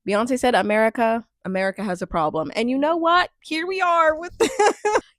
Beyonce said, America has a problem. And you know what? Here we are with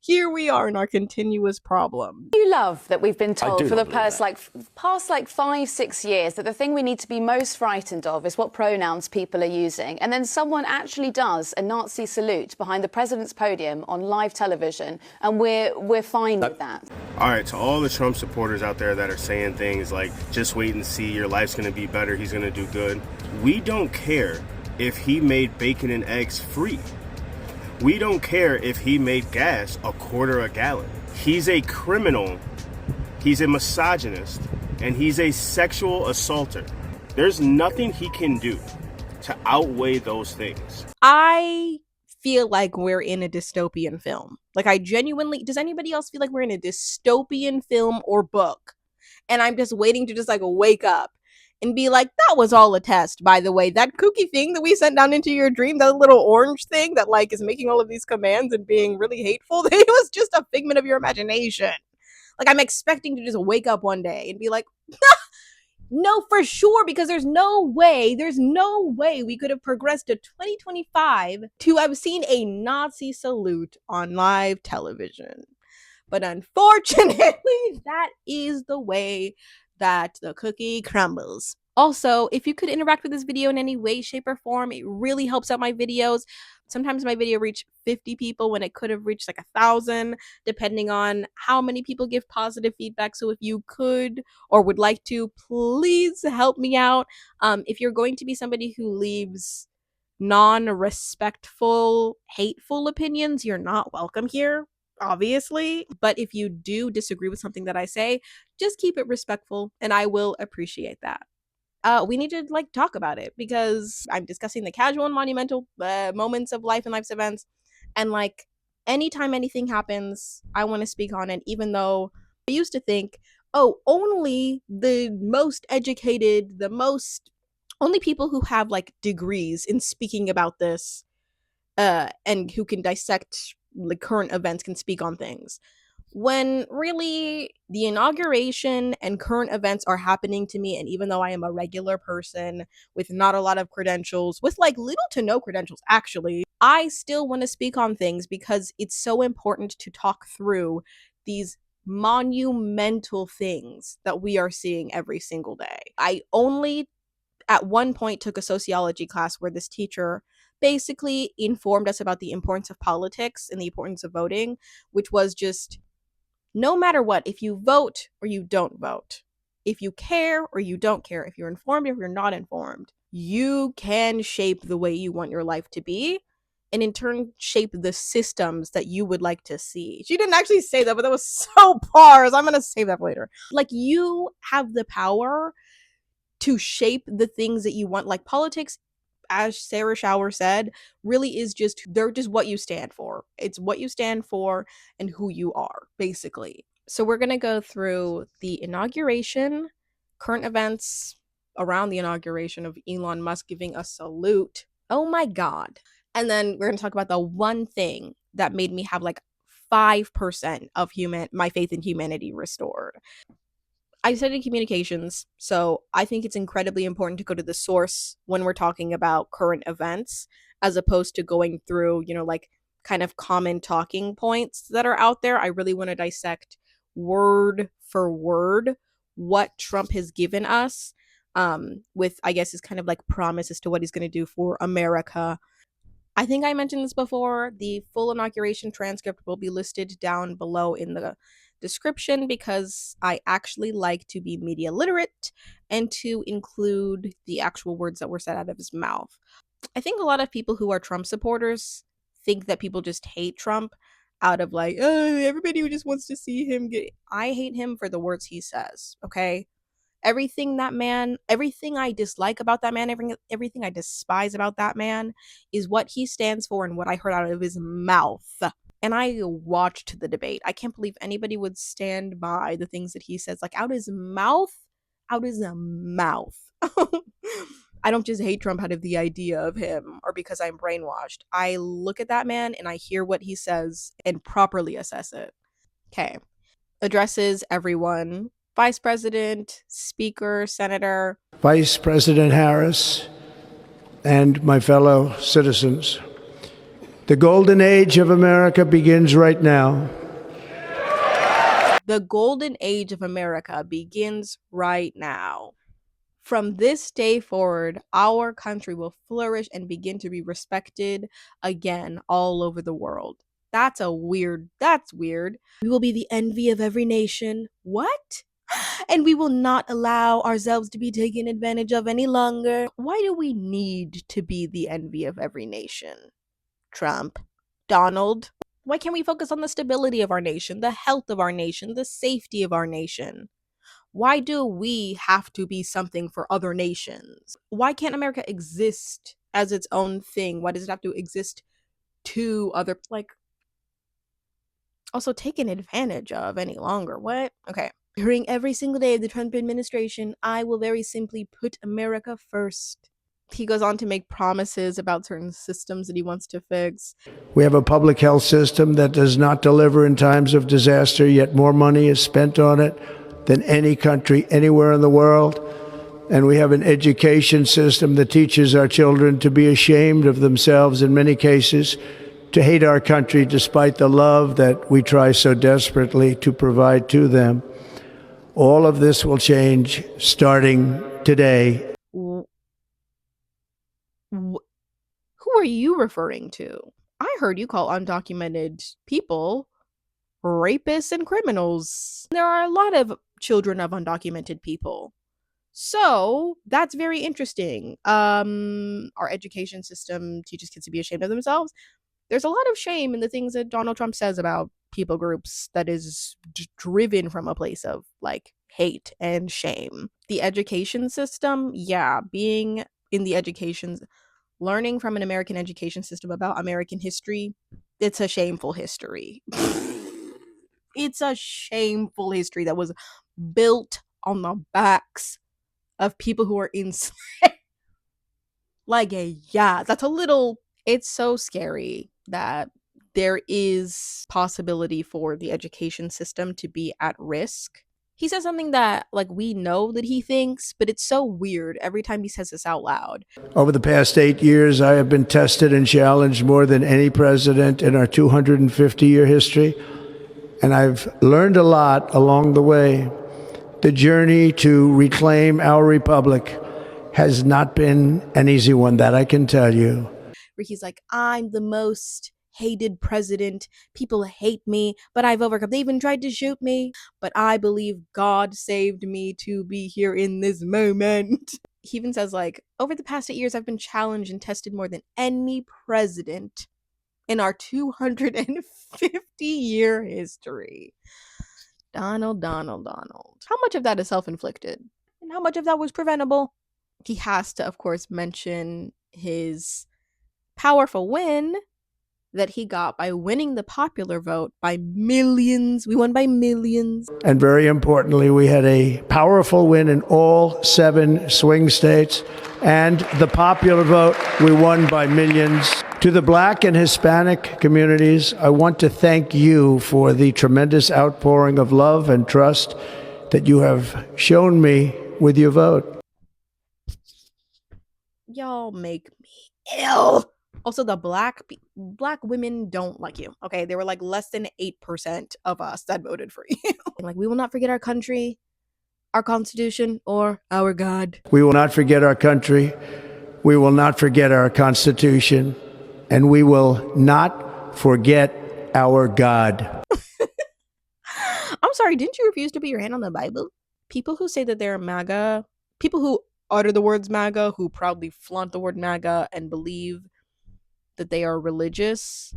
here we are in our continuous problem. You love that we've been I told do for not the believe that. past 5-6 years that the thing we need to be most frightened of is what pronouns people are using, and then someone actually does a Nazi salute behind the president's podium on live television, and we're fine with that. All right, to all the Trump supporters out there that are saying things like, just wait and see, your life's going to be better, he's going to do good. We don't care if he made bacon and eggs free. We don't care if he made gas $0.25 a gallon. He's a criminal, he's a misogynist, and he's a sexual assaulter. There's nothing he can do to outweigh those things. I feel like we're in a dystopian film. Like, I genuinely, does anybody else feel like we're in a dystopian film or book? And I'm just waiting to just like wake up and be like, that was all a test, by the way. That kooky thing that we sent down into your dream, that little orange thing that like is making all of these commands and being really hateful, it was just a figment of your imagination. Like, I'm expecting to just wake up one day and be like, no, for sure, because there's no way we could have progressed to 2025 to have seen a Nazi salute on live television. But unfortunately, that is the way that the cookie crumbles. Also, if you could interact with this video in any way, shape, or form, it really helps out my videos. Sometimes my video reach 50 people when it could have reached like 1,000, depending on how many people give positive feedback. So if you could or would like to, please help me out. If you're going to be somebody who leaves non-respectful, hateful opinions, you're not welcome here, obviously. But if you do disagree with something that I say, just keep it respectful and I will appreciate that. We need to like talk about it because I'm discussing the casual and monumental moments of life and life's events, and like anytime anything happens, I want to speak on it. Even though I used to think, oh, only the most educated, only people who have like degrees in speaking about this, and who can dissect the current events can speak on things, when really the inauguration and current events are happening to me. And even though I am a regular person with not a lot of credentials, with like little to no credentials actually, I still want to speak on things because it's so important to talk through these monumental things that we are seeing every single day. I only at one point took a sociology class where this teacher basically informed us about the importance of politics and the importance of voting, which was just, no matter what, if you vote or you don't vote, if you care or you don't care, if you're informed or if you're not informed, you can shape the way you want your life to be, and in turn shape the systems that you would like to see. She didn't actually say that, but that was so bars. I'm gonna save that for later. Like, you have the power to shape the things that you want. Like, politics, as Sarah Shower said, really is just, they're just what you stand for. It's what you stand for and who you are, basically. So we're going to go through the inauguration, current events around the inauguration of Elon Musk giving a salute. Oh my God. And then we're going to talk about the one thing that made me have like 5% of my faith in humanity restored. I studied communications, so I think it's incredibly important to go to the source when we're talking about current events, as opposed to going through, like kind of common talking points that are out there. I really want to dissect word for word what Trump has given us, with, I guess, his kind of like promises to what he's going to do for America. I think I mentioned this before. The full inauguration transcript will be listed down below in the description because I actually like to be media literate and to include the actual words that were said out of his mouth. I think a lot of people who are Trump supporters think that people just hate Trump out of like, oh, everybody who just wants to see him get. I hate him for the words he says, okay? Everything I dislike about that man, everything I despise about that man is what he stands for and what I heard out of his mouth. And I watched the debate. I can't believe anybody would stand by the things that he says, like out his mouth. I don't just hate Trump out of the idea of him or because I'm brainwashed. I look at that man and I hear what he says and properly assess it. Okay. Addresses everyone. Vice President, Speaker, Senator. Vice President Harris, and my fellow citizens. The golden age of America begins right now. The golden age of America begins right now. From this day forward, our country will flourish and begin to be respected again all over the world. That's weird. We will be the envy of every nation. What? And we will not allow ourselves to be taken advantage of any longer. Why do we need to be the envy of every nation? Trump, Donald. Why can't we focus on the stability of our nation, the health of our nation, the safety of our nation? Why do we have to be something for other nations? Why can't America exist as its own thing? Why does it have to exist to other, like, also taken advantage of any longer? What? Okay. During every single day of the Trump administration, I will very simply put America first. He goes on to make promises about certain systems that he wants to fix. We have a public health system that does not deliver in times of disaster, yet more money is spent on it than any country anywhere in the world. And we have an education system that teaches our children to be ashamed of themselves in many cases, to hate our country despite the love that we try so desperately to provide to them. All of this will change starting today. Who are you referring to? I heard you call undocumented people rapists and criminals. There are a lot of children of undocumented people. So that's very interesting. Our education system teaches kids to be ashamed of themselves. There's a lot of shame in the things that Donald Trump says about people groups that is driven from a place of like hate and shame. The education system, yeah, being in the learning from an American education system about American history, it's a shameful history. It's a shameful history that was built on the backs of people who are enslaved. It's so scary that there is possibility for the education system to be at risk. He says something that, like, we know that he thinks, but it's so weird every time he says this out loud. Over the past 8 years, I have been tested and challenged more than any president in our 250-year history, and I've learned a lot along the way. The journey to reclaim our republic has not been an easy one, that I can tell you. Where he's like, I'm the most hated president. People hate me, but I've overcome. They even tried to shoot me, but I believe God saved me to be here in this moment. He even says, like, over the past 8 years, I've been challenged and tested more than any president in our 250-year history. Donald. How much of that is self-inflicted? And how much of that was preventable? He has to, of course, mention his powerful win that he got by winning the popular vote by millions. We won by millions. And very importantly, we had a powerful win in all 7 swing states. And the popular vote, we won by millions. To the Black and Hispanic communities, I want to thank you for the tremendous outpouring of love and trust that you have shown me with your vote. Y'all make me ill. Also, the black women don't like you. Okay, they were like less than 8% of us that voted for you. Like, we will not forget our country, our Constitution, or our God. We will not forget our country. We will not forget our Constitution, and we will not forget our God. I'm sorry, didn't you refuse to put your hand on the Bible? People who say that they're MAGA, people who utter the words MAGA, who proudly flaunt the word MAGA and believe that they are religious,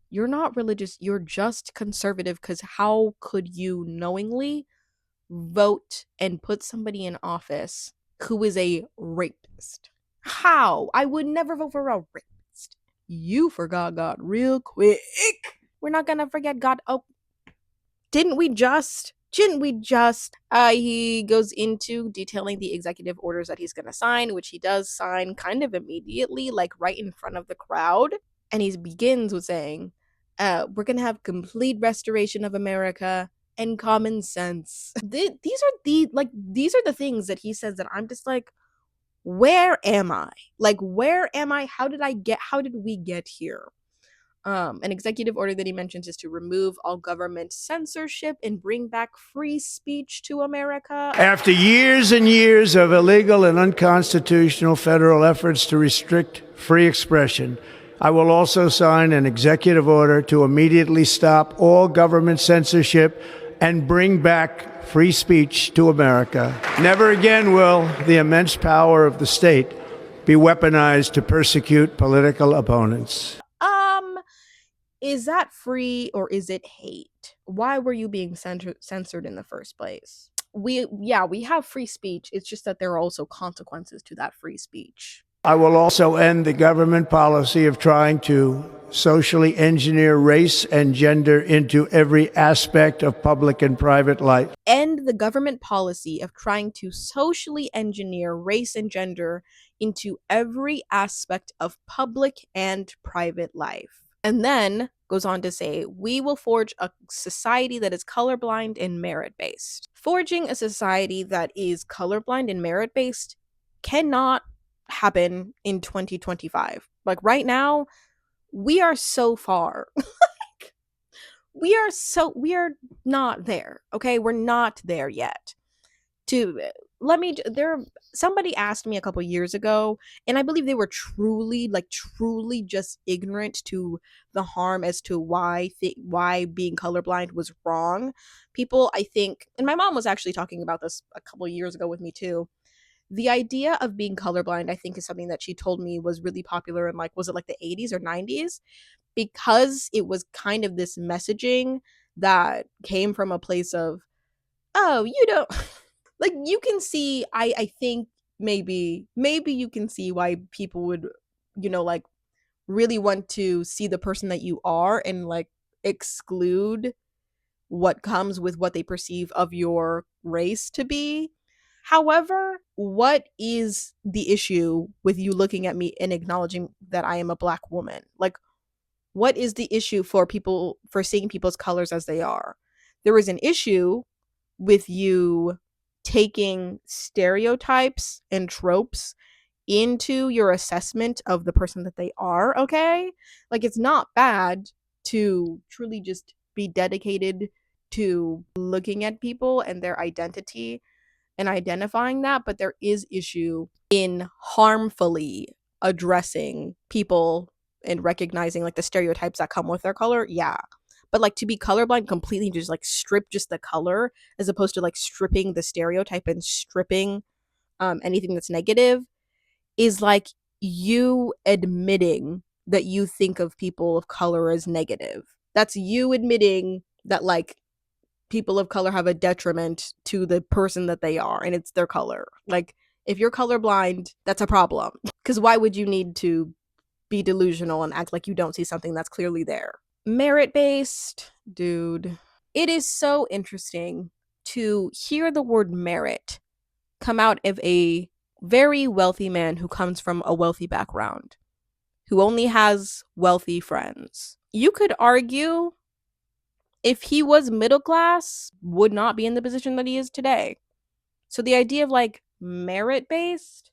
you're not religious, you're just conservative, because how could you knowingly vote and put somebody in office who is a rapist? How? I would never vote for a rapist. You forgot God real quick. We're not gonna forget God. Oh, didn't we just? He goes into detailing the executive orders that he's going to sign, which he does sign kind of immediately, like right in front of the crowd. And he begins with saying, we're going to have complete restoration of America and common sense. These are the things that he says that I'm just like, where am I? Like, where am I? How did we get here? An executive order that he mentions is to remove all government censorship and bring back free speech to America. After years and years of illegal and unconstitutional federal efforts to restrict free expression, I will also sign an executive order to immediately stop all government censorship and bring back free speech to America. Never again will the immense power of the state be weaponized to persecute political opponents. Is that free or is it hate? Why were you being censored in the first place? We have free speech. It's just that there are also consequences to that free speech. I will also end the government policy of trying to socially engineer race and gender into every aspect of public and private life. End the government policy of trying to socially engineer race and gender into every aspect of public and private life. And then goes on to say, we will forge a society that is colorblind and merit-based. Forging a society that is colorblind and merit-based cannot happen in 2025. Like right now, we are so far. we are not there. Okay, we're not there yet. Somebody asked me a couple years ago, and I believe they were truly just ignorant to the harm as to why being colorblind was wrong. People, I think, and my mom was actually talking about this a couple years ago with me too. The idea of being colorblind, I think, is something that she told me was really popular in, like, was it like the 80s or 90s? Because it was kind of this messaging that came from a place of, oh, you don't like, you can see, I think maybe you can see why people would, like, really want to see the person that you are and, like, exclude what comes with what they perceive of your race to be. However, what is the issue with you looking at me and acknowledging that I am a Black woman? Like, what is the issue for seeing people's colors as they are? There is an issue with you taking stereotypes and tropes into your assessment of the person that they are, okay? Like, it's not bad to truly just be dedicated to looking at people and their identity and identifying that, but there is issue in harmfully addressing people and recognizing, like, the stereotypes that come with their color. Yeah, but, like, to be colorblind completely, just, like, strip just the color as opposed to, like, stripping the stereotype and stripping anything that's negative is like you admitting that you think of people of color as negative. That's you admitting that, like, people of color have a detriment to the person that they are, and it's their color. Like, if you're colorblind, that's a problem. Because why would you need to be delusional and act like you don't see something that's clearly there? Merit-based, dude. It is so interesting to hear the word merit come out of a very wealthy man who comes from a wealthy background, who only has wealthy friends. You could argue if he was middle class, would not be in the position that he is today. So the idea of, like, merit-based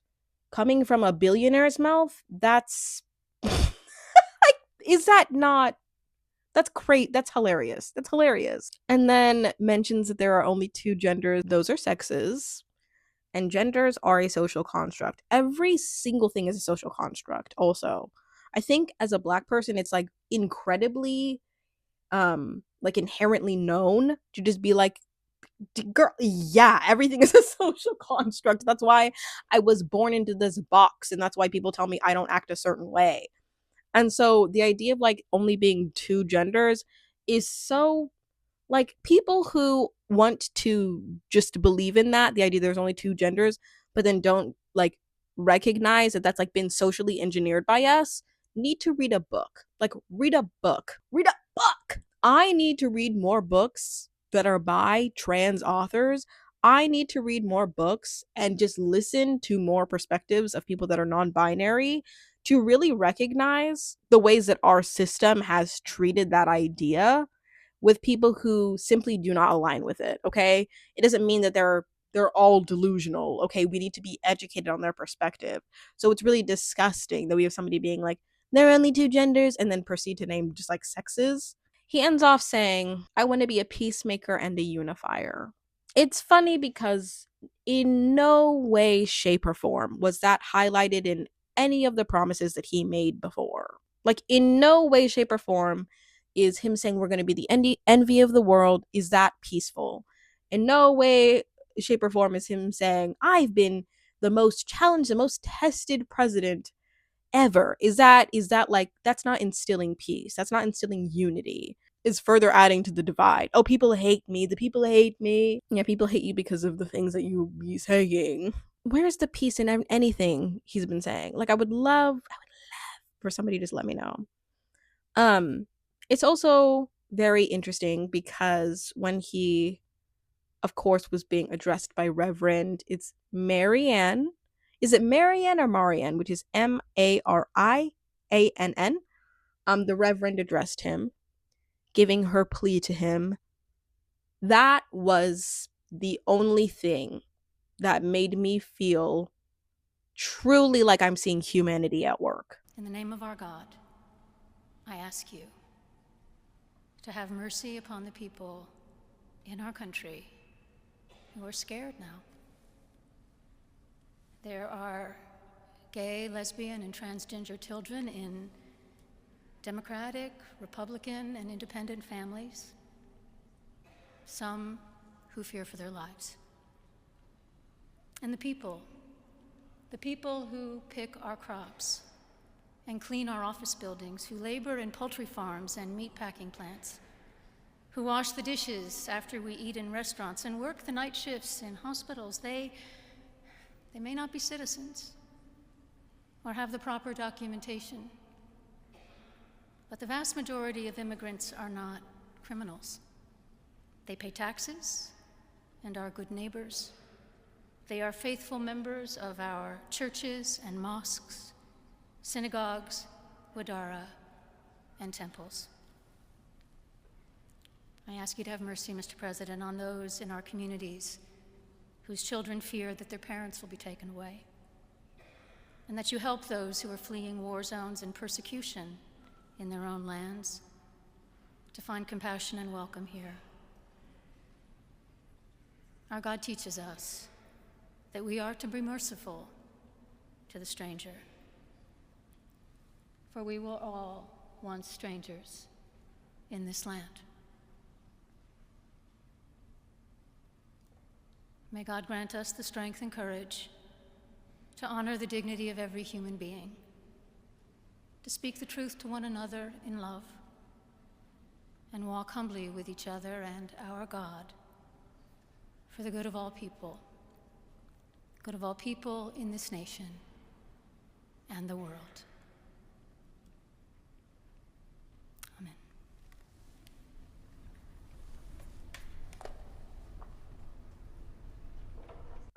coming from a billionaire's mouth, that's like, is that not, that's great. That's hilarious. That's hilarious. And then mentions that there are only two genders. Those are sexes. And genders are a social construct. Every single thing is a social construct also. I think as a Black person, it's, like, incredibly, like, inherently known to just be like, girl, yeah, everything is a social construct. That's why I was born into this box, and that's why people tell me I don't act a certain way. And so the idea of, like, only being two genders is so, like, people who want to just believe in that, the idea there's only two genders, but then don't, like, recognize that that's, like, been socially engineered by us, need to read a book. Like, read a book. Read a book. I need to read more books that are by trans authors. I need to read more books and just listen to more perspectives of people that are non-binary to really recognize the ways that our system has treated that idea with people who simply do not align with it, okay? It doesn't mean that they're they're all delusional. Okay, we need to be educated on their perspective. So it's really disgusting that we have somebody being like, there are only two genders, and then proceed to name just like sexes. He ends off saying, I want to be a peacemaker and a unifier. It's funny because in no way, shape, or form was that highlighted in any of the promises that he made before. Like, in no way, shape, or form is him saying we're going to be the envy of the world. Is that peaceful? In no way, shape, or form is him saying, I've been the most challenged, the most tested president ever. Is that like, that's not instilling peace. That's not instilling unity. Is further adding to the divide. Oh, people hate me. The people hate me. Yeah, people hate you because of the things that you be saying. Where's the peace in anything he's been saying? Like, I would love for somebody to just let me know. It's also very interesting because when he, of course, was being addressed by Reverend, it's Marianne. Is it Marianne or Marianne, which is Mariann? The Reverend addressed him, giving her plea to him. That was the only thing that made me feel truly like I'm seeing humanity at work. In the name of our God, I ask you to have mercy upon the people in our country who are scared now. There are gay, lesbian, and transgender children in Democratic, Republican, and independent families, some who fear for their lives. And the people who pick our crops and clean our office buildings, who labor in poultry farms and meatpacking plants, who wash the dishes after we eat in restaurants and work the night shifts in hospitals, they may not be citizens or have the proper documentation, but the vast majority of immigrants are not criminals. They pay taxes and are good neighbors. They are faithful members of our churches and mosques, synagogues, wadara, and temples. I ask you to have mercy, Mr. President, on those in our communities whose children fear that their parents will be taken away, and that you help those who are fleeing war zones and persecution in their own lands to find compassion and welcome here. Our God teaches us that we are to be merciful to the stranger, for we were all once strangers in this land. May God grant us the strength and courage to honor the dignity of every human being, to speak the truth to one another in love, and walk humbly with each other and our God for the good of all people in this nation and the world. Amen.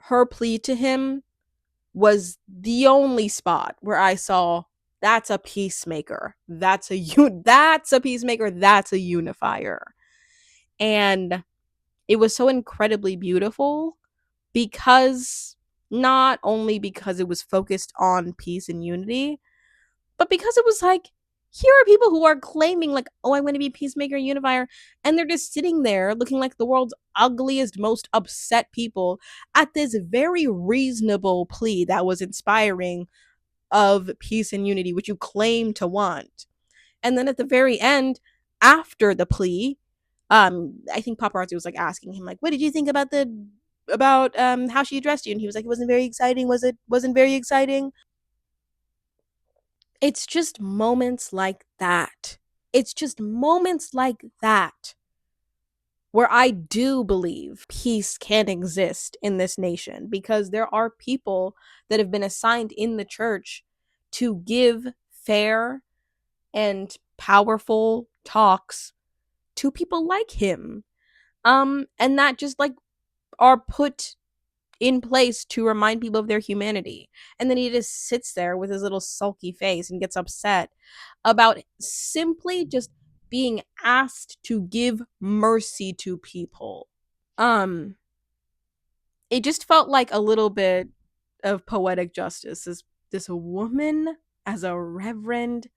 Her plea to him was the only spot where I saw that's a peacemaker. That's a peacemaker. That's a unifier. And it was so incredibly beautiful because not only because it was focused on peace and unity, but because it was like, here are people who are claiming like, oh, I'm going to be peacemaker and unifier, and they're just sitting there looking like the world's ugliest, most upset people at this very reasonable plea that was inspiring of peace and unity, which you claim to want. And then at the very end, after the plea, I think paparazzi was like asking him like, what did you think about how she addressed you? And he was like, it wasn't very exciting. Wasn't very exciting. It's just moments like that. It's just moments like that where I do believe peace can exist in this nation, because there are people that have been assigned in the church to give fair and powerful talks to people like him. And that just like are put in place to remind people of their humanity. And then he just sits there with his little sulky face and gets upset about simply just being asked to give mercy to people. it just felt like a little bit of poetic justice. This woman as a reverend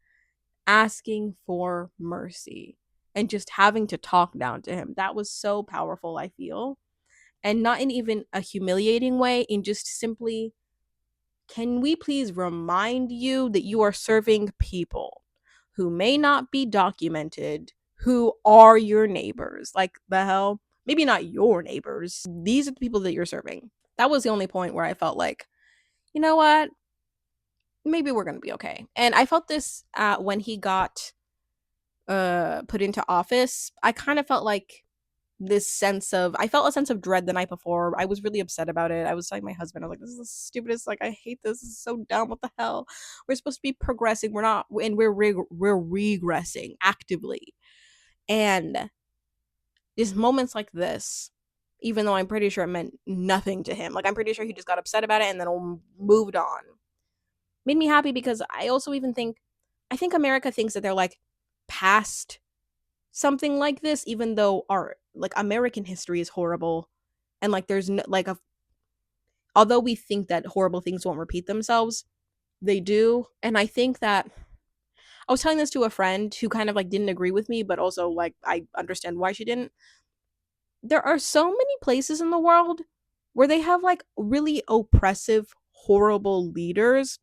asking for mercy and just having to talk down to him. That was so powerful, I feel. And not in even a humiliating way, in just simply, can we please remind you that you are serving people who may not be documented, who are your neighbors? Like, the hell? Maybe not your neighbors. These are the people that you're serving. That was the only point where I felt like, you know what? Maybe we're going to be okay. And I felt this when he got put into office. I kind of felt like I felt a sense of dread the night before. I was really upset about it. I was telling my husband, I was like, this is the stupidest, like, I hate this. This is so dumb. What the hell? We're supposed to be progressing. We're not, and we're regressing actively. And just moments like this, even though I'm pretty sure it meant nothing to him, like, I'm pretty sure he just got upset about it and then moved on, made me happy, because I also even think, I think America thinks that they're like past something like this, even though our, like, American history is horrible, and like there's no, like, a, although we think that horrible things won't repeat themselves, they do. And I think that I was telling this to a friend who kind of like didn't agree with me, but also like I understand why she didn't. There are so many places in the world where they have like really oppressive, horrible leaders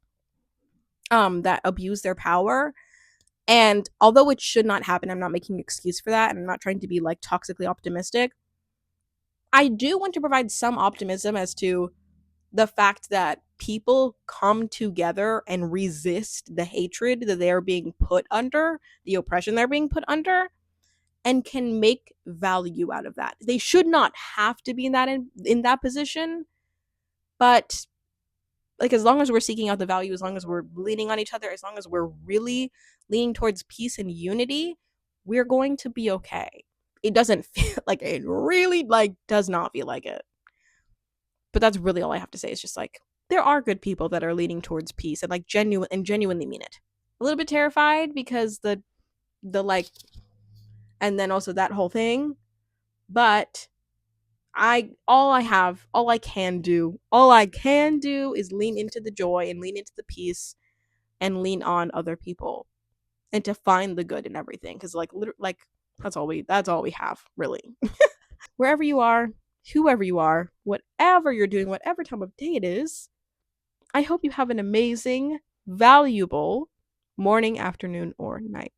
that abuse their power. And although it should not happen, I'm not making an excuse for that, and I'm not trying to be like toxically optimistic. I do want to provide some optimism as to the fact that people come together and resist the hatred that they are being put under, the oppression they're being put under, and can make value out of that. They should not have to be in that position, but like, as long as we're seeking out the value, as long as we're leaning on each other, as long as we're really leaning towards peace and unity, we're going to be okay. It doesn't feel like, it really like does not feel like it. But that's really all I have to say. Is just like, there are good people that are leaning towards peace and like genuinely mean it. A little bit terrified because the like, and then also that whole thing, but all I can do is lean into the joy and lean into the peace and lean on other people and to find the good in everything, cuz like that's all we have, really. Wherever you are, whoever you are, whatever you're doing, whatever time of day it is, I hope you have an amazing, valuable morning, afternoon, or night.